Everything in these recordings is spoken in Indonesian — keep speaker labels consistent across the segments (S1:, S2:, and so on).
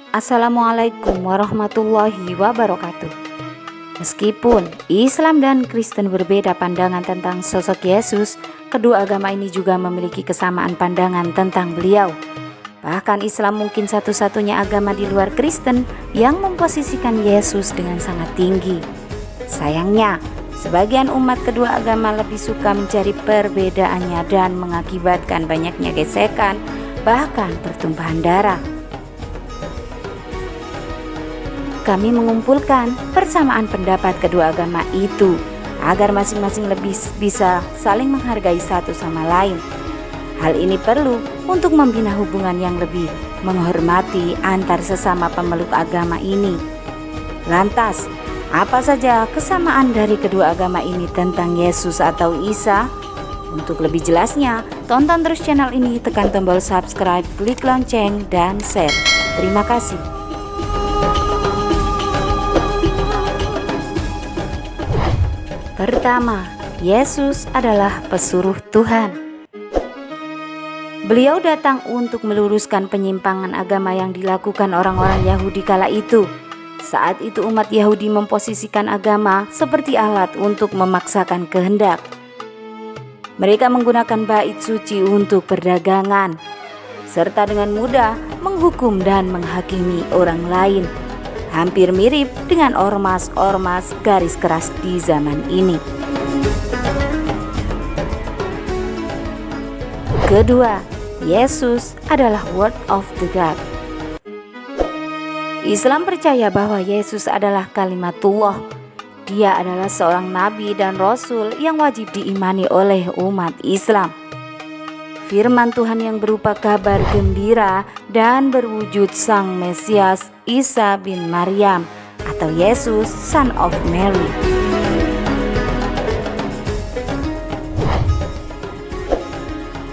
S1: Assalamualaikum warahmatullahi wabarakatuh. Meskipun Islam dan Kristen berbeda pandangan tentang sosok Yesus, kedua agama ini juga memiliki kesamaan pandangan tentang beliau. Bahkan Islam mungkin satu-satunya agama di luar Kristen yang memposisikan Yesus dengan sangat tinggi. Sayangnya, sebagian umat kedua agama lebih suka mencari perbedaannya dan mengakibatkan banyaknya gesekan, bahkan pertumpahan darah. Kami mengumpulkan persamaan pendapat kedua agama itu agar masing-masing lebih bisa saling menghargai satu sama lain. Hal ini perlu untuk membina hubungan yang lebih menghormati antar sesama pemeluk agama ini. Lantas, apa saja kesamaan dari kedua agama ini tentang Yesus atau Isa? Untuk lebih jelasnya, tonton terus channel ini, tekan tombol subscribe, klik lonceng, dan share. Terima kasih. Pertama, Yesus adalah pesuruh Tuhan. Beliau datang untuk meluruskan penyimpangan agama yang dilakukan orang-orang Yahudi kala itu. Saat itu umat Yahudi memposisikan agama seperti alat untuk memaksakan kehendak. Mereka menggunakan bait suci untuk perdagangan, serta dengan mudah menghukum dan menghakimi orang lain. Hampir mirip dengan ormas-ormas garis keras di zaman ini. Kedua, Yesus adalah Word of the God. Islam percaya bahwa Yesus adalah kalimatullah. Dia adalah seorang nabi dan rasul yang wajib diimani oleh umat Islam. Firman Tuhan yang berupa kabar gembira dan berwujud Sang Mesias Isa bin Maryam atau Yesus Son of Mary.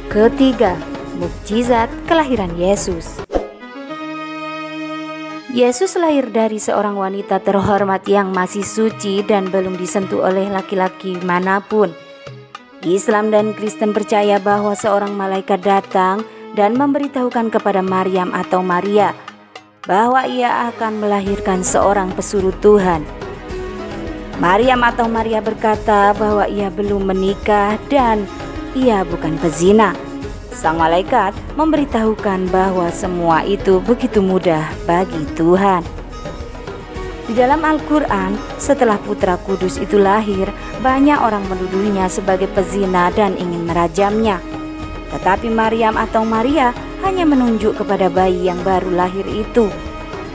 S1: Ketiga, mukjizat kelahiran Yesus. Yesus lahir dari seorang wanita terhormat yang masih suci dan belum disentuh oleh laki-laki manapun. Islam dan Kristen percaya bahwa seorang malaikat datang dan memberitahukan kepada Maryam atau Maria bahwa ia akan melahirkan seorang pesuruh Tuhan. Maryam atau Maria berkata bahwa ia belum menikah dan ia bukan pezina. Sang malaikat memberitahukan bahwa semua itu begitu mudah bagi Tuhan. Di dalam Al-Quran, setelah putra kudus itu lahir, banyak orang menuduhnya sebagai pezina dan ingin merajamnya. Tetapi Maryam atau Maria hanya menunjuk kepada bayi yang baru lahir itu.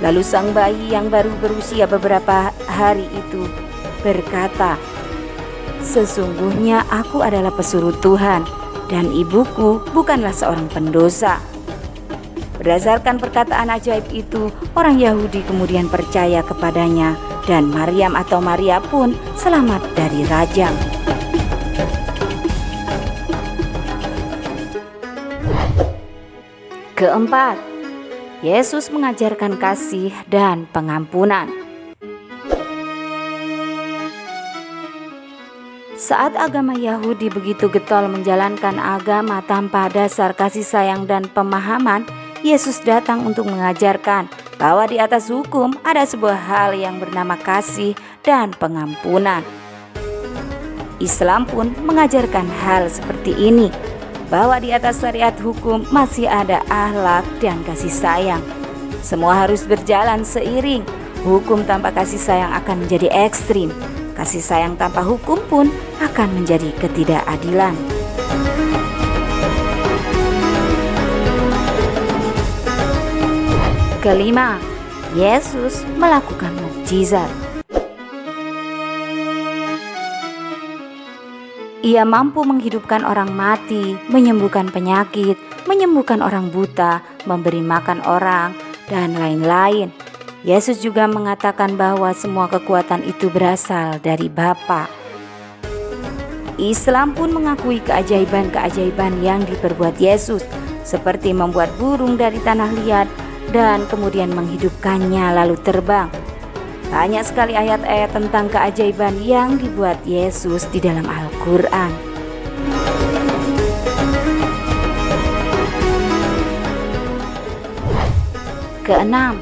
S1: Lalu sang bayi yang baru berusia beberapa hari itu berkata, "Sesungguhnya aku adalah pesuruh Tuhan, dan ibuku bukanlah seorang pendosa." Berdasarkan perkataan ajaib itu, orang Yahudi kemudian percaya kepadanya dan Maryam atau Maria pun selamat dari rajam. Keempat, Yesus mengajarkan kasih dan pengampunan. Saat agama Yahudi begitu getol menjalankan agama tanpa dasar kasih sayang dan pemahaman, Yesus datang untuk mengajarkan bahwa di atas hukum ada sebuah hal yang bernama kasih dan pengampunan. Islam pun mengajarkan hal seperti ini, bahwa di atas syariat hukum masih ada akhlak dan kasih sayang. Semua harus berjalan seiring. Hukum tanpa kasih sayang akan menjadi ekstrim. Kasih sayang tanpa hukum pun akan menjadi ketidakadilan. Kelima, Yesus melakukan mukjizat. Ia mampu menghidupkan orang mati, menyembuhkan penyakit, menyembuhkan orang buta, memberi makan orang, dan lain-lain. Yesus juga mengatakan bahwa semua kekuatan itu berasal dari Bapa. Islam pun mengakui keajaiban-keajaiban yang diperbuat Yesus, seperti membuat burung dari tanah liat dan kemudian menghidupkannya lalu terbang. Banyak sekali ayat-ayat tentang keajaiban yang dibuat Yesus di dalam Al-Quran. Keenam,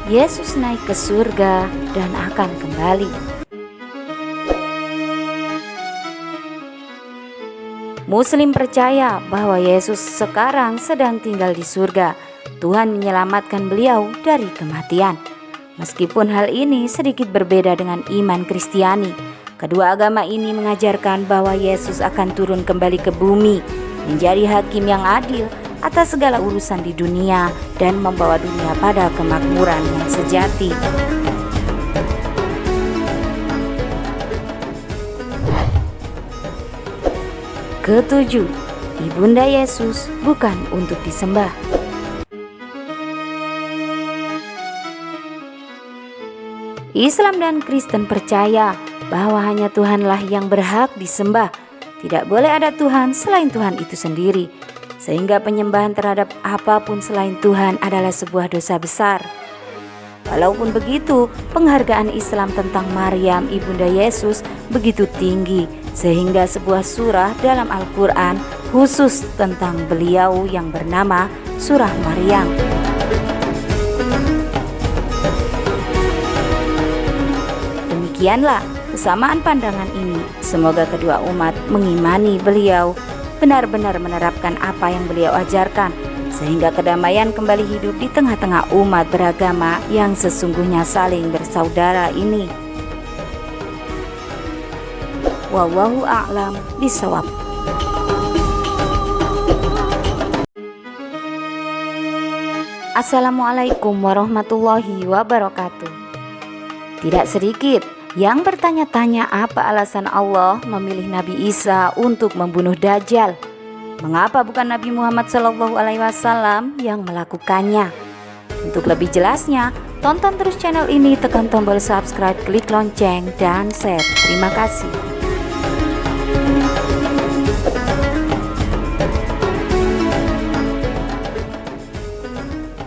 S1: Yesus naik ke surga dan akan kembali. Muslim percaya bahwa Yesus sekarang sedang tinggal di surga. Tuhan menyelamatkan beliau dari kematian. Meskipun hal ini sedikit berbeda dengan iman Kristiani, kedua agama ini mengajarkan bahwa Yesus akan turun kembali ke bumi, menjadi hakim yang adil atas segala urusan di dunia dan membawa dunia pada kemakmuran yang sejati. Ketujuh, Ibunda Yesus bukan untuk disembah. Islam dan Kristen percaya bahwa hanya Tuhanlah yang berhak disembah. Tidak boleh ada Tuhan selain Tuhan itu sendiri, sehingga penyembahan terhadap apapun selain Tuhan adalah sebuah dosa besar. Walaupun begitu, penghargaan Islam tentang Maryam Ibunda Yesus begitu tinggi, sehingga sebuah surah dalam Al-Quran khusus tentang beliau yang bernama Surah Maryam. Demikianlah kesamaan pandangan ini. Semoga kedua umat mengimani beliau, benar-benar menerapkan apa yang beliau ajarkan, sehingga kedamaian kembali hidup di tengah-tengah umat beragama yang sesungguhnya saling bersaudara ini. Wallahu a'lam bishawab. Assalamualaikum warahmatullahi wabarakatuh. Tidak sedikit yang bertanya-tanya apa alasan Allah memilih Nabi Isa untuk membunuh Dajjal. Mengapa bukan Nabi Muhammad SAW yang melakukannya? Untuk lebih jelasnya, tonton terus channel ini, tekan tombol subscribe, klik lonceng, dan share. Terima kasih.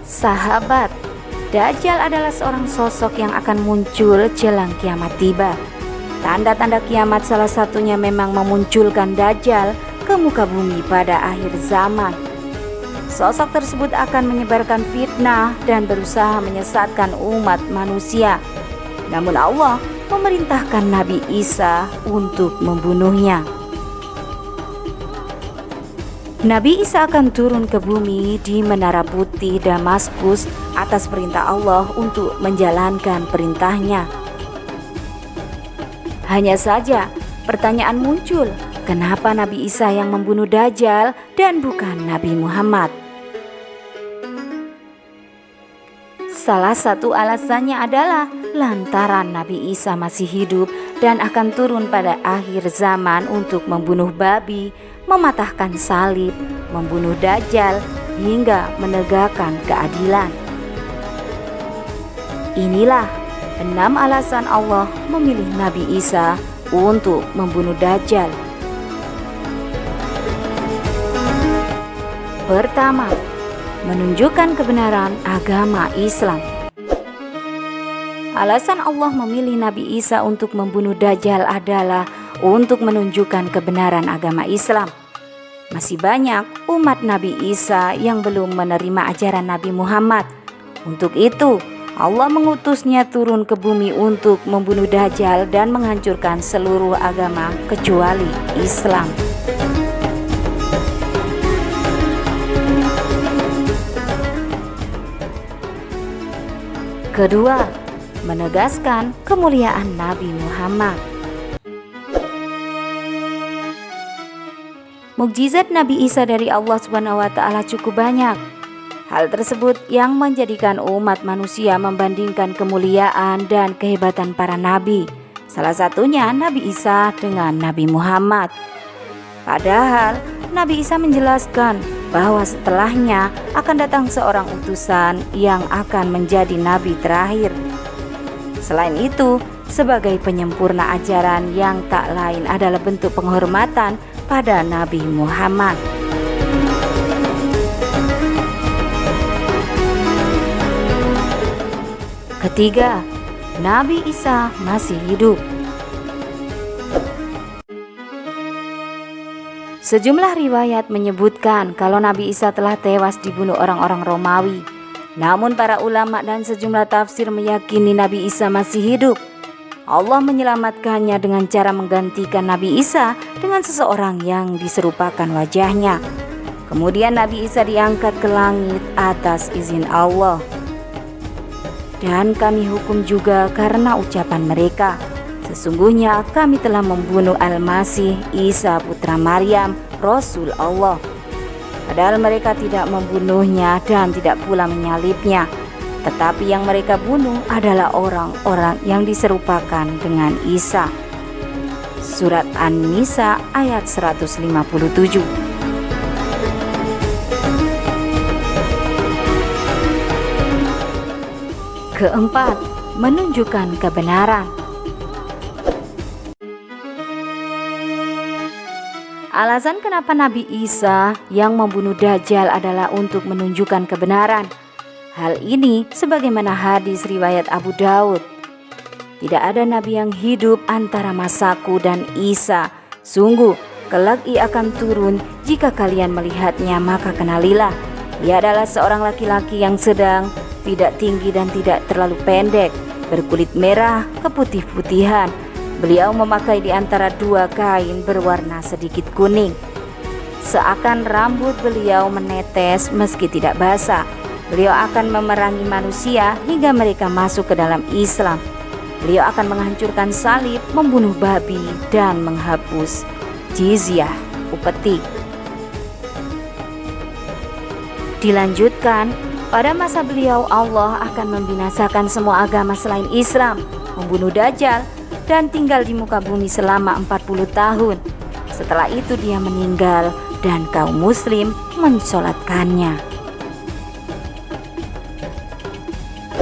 S1: Sahabat, Dajjal adalah seorang sosok yang akan muncul jelang kiamat tiba. Tanda-tanda kiamat salah satunya memang memunculkan Dajjal ke muka bumi pada akhir zaman. Sosok tersebut akan menyebarkan fitnah dan berusaha menyesatkan umat manusia. Namun Allah memerintahkan Nabi Isa untuk membunuhnya. Nabi Isa akan turun ke bumi di Menara Putih Damaskus atas perintah Allah untuk menjalankan perintahnya. Hanya saja pertanyaan muncul, kenapa Nabi Isa yang membunuh Dajjal dan bukan Nabi Muhammad? Salah satu alasannya adalah lantaran Nabi Isa masih hidup dan akan turun pada akhir zaman untuk membunuh babi, mematahkan salib, membunuh Dajjal, hingga menegakkan keadilan. Inilah 6 alasan Allah memilih Nabi Isa untuk membunuh Dajjal. Pertama, menunjukkan kebenaran agama Islam. Alasan Allah memilih Nabi Isa untuk membunuh Dajjal adalah untuk menunjukkan kebenaran agama Islam. Masih banyak umat Nabi Isa yang belum menerima ajaran Nabi Muhammad. Untuk itu, Allah mengutusnya turun ke bumi untuk membunuh Dajjal dan menghancurkan seluruh agama kecuali Islam. Kedua, menegaskan kemuliaan Nabi Muhammad. Mukjizat Nabi Isa dari Allah SWT cukup banyak. Hal tersebut yang menjadikan umat manusia membandingkan kemuliaan dan kehebatan para nabi. Salah satunya Nabi Isa dengan Nabi Muhammad. Padahal Nabi Isa menjelaskan bahwa setelahnya akan datang seorang utusan yang akan menjadi nabi terakhir. Selain itu, sebagai penyempurna ajaran yang tak lain adalah bentuk penghormatan pada Nabi Muhammad. Ketiga, Nabi Isa masih hidup. Sejumlah riwayat menyebutkan kalau Nabi Isa telah tewas dibunuh orang-orang Romawi. Namun para ulama dan sejumlah tafsir meyakini Nabi Isa masih hidup. Allah menyelamatkannya dengan cara menggantikan Nabi Isa dengan seseorang yang diserupakan wajahnya. Kemudian Nabi Isa diangkat ke langit atas izin Allah. Dan kami hukum juga karena ucapan mereka, sesungguhnya kami telah membunuh Al-Masih Isa putra Maryam, Rasul Allah. Padahal mereka tidak membunuhnya dan tidak pula menyalibnya, tetapi yang mereka bunuh adalah orang-orang yang diserupakan dengan Isa. Surat An-Nisa ayat 157. Keempat, menunjukkan kebenaran. Alasan kenapa Nabi Isa yang membunuh Dajjal adalah untuk menunjukkan kebenaran. Hal ini sebagaimana hadis riwayat Abu Daud. Tidak ada nabi yang hidup antara masaku dan Isa. Sungguh, kelak ia akan turun. Jika kalian melihatnya, maka kenalilah. Ia adalah seorang laki-laki yang sedang, tidak tinggi dan tidak terlalu pendek, berkulit merah keputih-putihan. Beliau memakai di antara dua kain berwarna sedikit kuning. Seakan rambut beliau menetes meski tidak basah. Beliau akan memerangi manusia hingga mereka masuk ke dalam Islam. Beliau akan menghancurkan salib, membunuh babi, dan menghapus jizyah, upeti. Dilanjutkan, pada masa beliau Allah akan membinasakan semua agama selain Islam, membunuh Dajjal, dan tinggal di muka bumi selama 40 tahun. Setelah itu dia meninggal dan kaum muslim mensolatkannya.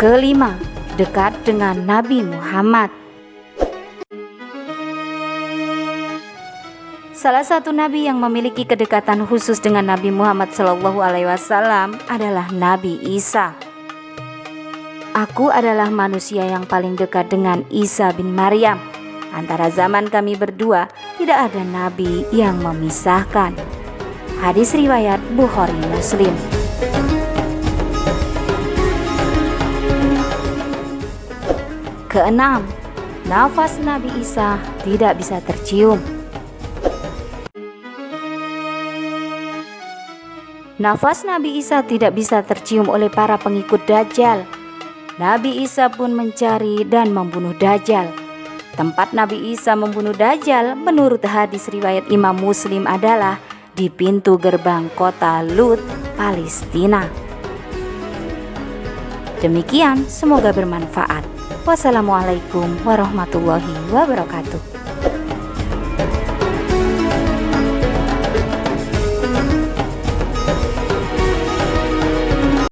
S1: Kelima, dekat dengan Nabi Muhammad. Salah satu nabi yang memiliki kedekatan khusus dengan Nabi Muhammad SAW adalah Nabi Isa. Aku adalah manusia yang paling dekat dengan Isa bin Maryam. Antara zaman kami berdua tidak ada nabi yang memisahkan. Hadis riwayat Bukhari Muslim. Keenam, nafas Nabi Isa tidak bisa tercium. Nafas Nabi Isa tidak bisa tercium oleh para pengikut Dajjal. Nabi Isa pun mencari dan membunuh Dajjal. Tempat Nabi Isa membunuh Dajjal menurut hadis riwayat Imam Muslim adalah di pintu gerbang kota Lut, Palestina. Demikian, semoga bermanfaat. Wassalamualaikum warahmatullahi wabarakatuh.